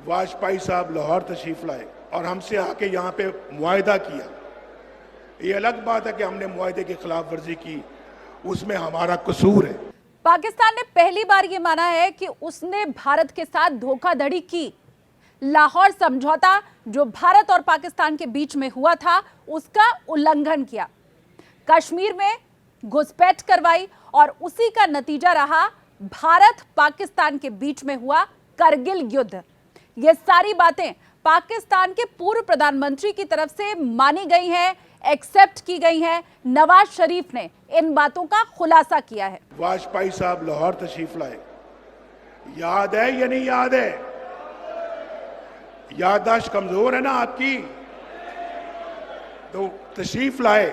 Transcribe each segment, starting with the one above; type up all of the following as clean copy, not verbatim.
वाजपेयी साहब लाहौर तशरीफ लाए और हमसे आके यहाँ पे मुआहदा किया। ये अलग बात है कि हमने मुआहदे की खिलाफ वर्जी की, उसमें हमारा कसूर है। पाकिस्तान ने पहली बार ये माना है कि उसने भारत के साथ धोखाधड़ी की। लाहौर समझौता जो भारत और पाकिस्तान के बीच में हुआ था, उसका उल्लंघन किया, कश्मीर में घुसपैठ करवाई और उसी का नतीजा रहा भारत पाकिस्तान के बीच में हुआ करगिल युद्ध। ये सारी बातें पाकिस्तान के पूर्व प्रधानमंत्री की तरफ से मानी गई हैं, एक्सेप्ट की गई हैं। नवाज शरीफ ने इन बातों का खुलासा किया है। वाजपेयी साहब लाहौर तशरीफ लाए, याद है या नहीं याद है? याददाश्त कमजोर है ना आपकी? तो तशरीफ लाए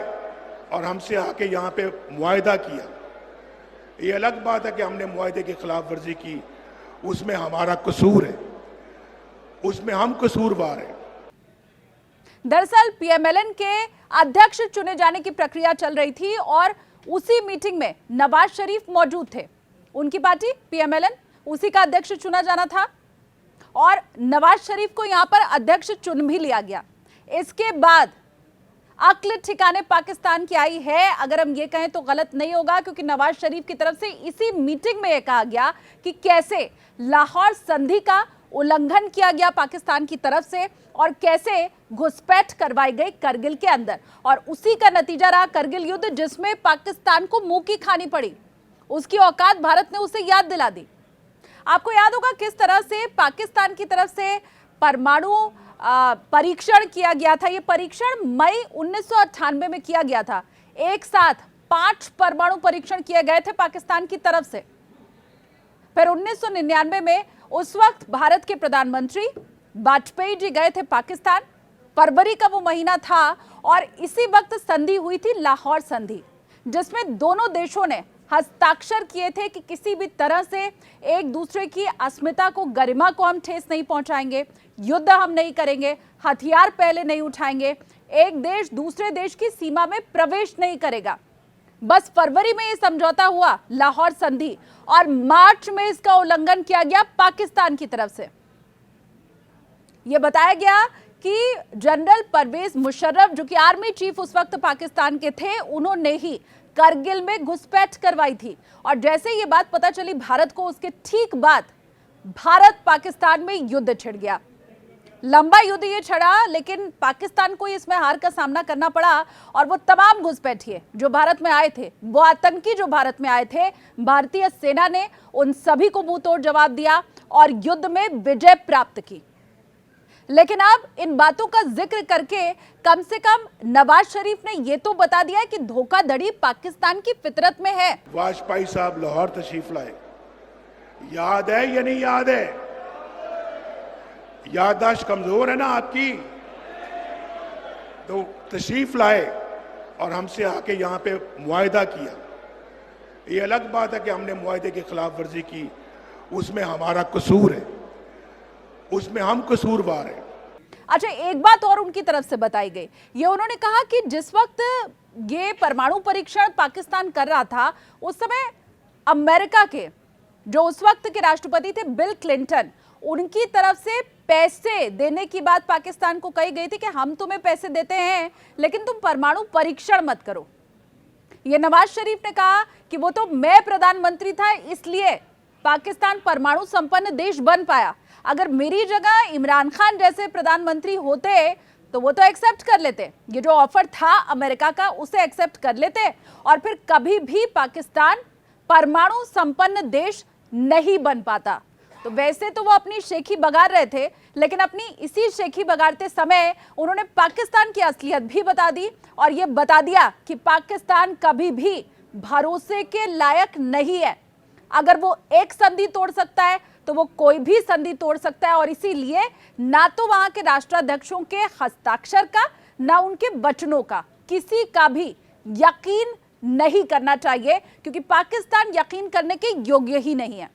और हमसे आके यहाँ पे मुआहदा किया। ये अलग बात है कि हमने मुआहदे की खिलाफ वर्जी की, उसमें हमारा कसूर है, उसमें हम कसूरवार हैं। दरअसल पीएमएलएन के अध्यक्ष चुने जाने की प्रक्रिया चल रही थी और उसी मीटिंग में नवाज शरीफ मौजूद थे। उनकी पार्टी पीएमएलएन, उसी का अध्यक्ष चुना जाना था और नवाज शरीफ को यहां पर अध्यक्ष चुन भी लिया गया। इसके बाद अक्ल ठिकाने पाकिस्तान की आई है, अगर हम ये कहें तो गलत नहीं होगा, क्योंकि नवाज शरीफ की तरफ से इसी मीटिंग में यह कहा गया कि कैसे लाहौर संधि का उल्लंघन किया गया पाकिस्तान की तरफ से और कैसे घुसपैठ करवाई गई करगिल के अंदर, और उसी का नतीजा रहा करगिल युद्ध, जिसमें पाकिस्तान को मुंह की खानी पड़ी। उसकी औकात भारत ने उसे याद दिला दी। आपको याद होगा किस तरह से पाकिस्तान की तरफ से परमाणु परीक्षण किया गया था। यह परीक्षण मई 1998 में किया गया था। एक साथ 5 परमाणु परीक्षण किए गए थे पाकिस्तान की तरफ से। फिर 1999 में उस वक्त भारत के प्रधानमंत्री वाजपेयी जी गए थे पाकिस्तान। फरवरी का वो महीना था और इसी वक्त संधि हुई थी, लाहौर संधि, जिसमें दोनों देशों ने हस्ताक्षर किए थे कि किसी भी तरह से एक दूसरे की अस्मिता को, गरिमा को हम ठेस नहीं पहुंचाएंगे, युद्ध हम नहीं करेंगे, हथियार पहले नहीं उठाएंगे, एक देश दूसरे देश की सीमा में प्रवेश नहीं करेगा। बस फरवरी में यह समझौता हुआ, लाहौर संधि, और मार्च में इसका उल्लंघन किया गया पाकिस्तान की तरफ से। यह बताया गया कि जनरल परवेज मुशर्रफ, जो कि आर्मी चीफ उस वक्त पाकिस्तान के थे, उन्होंने ही करगिल में घुसपैठ करवाई थी। और जैसे ये बात पता चली भारत को, उसके ठीक बाद भारत पाकिस्तान में युद्ध छिड़ गया। लंबा युद्ध ये छिड़ा, लेकिन पाकिस्तान को इसमें हार का सामना करना पड़ा और वो तमाम घुसपैठिए जो भारत में आए थे, वो आतंकी जो भारत में आए थे, भारतीय सेना ने उन सभी को मुंह तोड़ जवाब दिया और युद्ध में विजय प्राप्त की। लेकिन अब इन बातों का जिक्र करके कम से कम नवाज शरीफ ने यह तो बता दिया है कि धोखाधड़ी पाकिस्तान की फितरत में है। वाजपेयी साहब लाहौर तशरीफ लाए, याद है या नहीं याद है? याददाश्त कमजोर है ना आपकी? तो तशरीफ लाए और हमसे आके यहाँ पे मुआहदा किया। ये अलग बात है कि हमने मुआहदे की खिलाफ वर्जी की, उसमें हमारा कसूर है, उसमें हम कसूरवार हैं। अच्छा, एक बात और उनकी तरफ से बताई गई, ये उन्होंने कहा कि जिस वक्त ये परमाणु परीक्षण पाकिस्तान कर रहा था, उस समय अमेरिका के जो उस वक्त के राष्ट्रपति थे बिल क्लिंटन, उनकी तरफ से पैसे देने की बात पाकिस्तान को कही गई थी कि हम तुम्हें पैसे देते हैं, लेकिन तुम परमाणु परीक्षण मत करो। ये नवाज शरीफ ने कहा कि वो तो मैं प्रधानमंत्री था, इसलिए पाकिस्तान परमाणु संपन्न देश बन पाया। अगर मेरी जगह इमरान खान जैसे प्रधानमंत्री होते तो वो तो एक्सेप्ट कर लेते, ये जो ऑफर था अमेरिका का उसे एक्सेप्ट कर लेते और फिर कभी भी पाकिस्तान परमाणु संपन्न देश नहीं बन पाता। तो वैसे तो वो अपनी शेखी बगार रहे थे, लेकिन अपनी इसी शेखी बगारते समय उन्होंने पाकिस्तान की असलियत भी बता दी और ये बता दिया कि पाकिस्तान कभी भी भरोसे के लायक नहीं है। अगर वो एक संधि तोड़ सकता है तो वो कोई भी संधि तोड़ सकता है, और इसीलिए ना तो वहां के राष्ट्राध्यक्षों के हस्ताक्षर का, ना उनके वचनों का किसी का भी यकीन नहीं करना चाहिए, क्योंकि पाकिस्तान यकीन करने के योग्य ही नहीं है।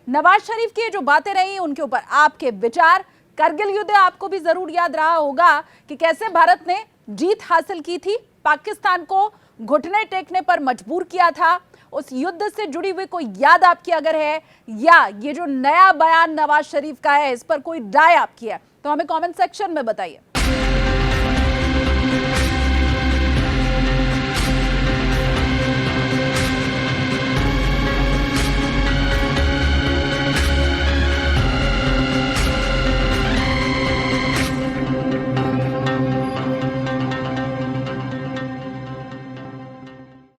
नवाज शरीफ की जो बातें रही, उनके ऊपर आपके विचार। करगिल युद्ध आपको भी जरूर याद रहा होगा कि कैसे भारत ने जीत हासिल की थी, पाकिस्तान को घुटने टेकने पर मजबूर किया था उस युद्ध से जुड़ी हुई कोई याद आपकी अगर है, या ये जो नया बयान नवाज शरीफ का है इस पर कोई राय आपकी है, तो हमें कमेंट सेक्शन में बताइए।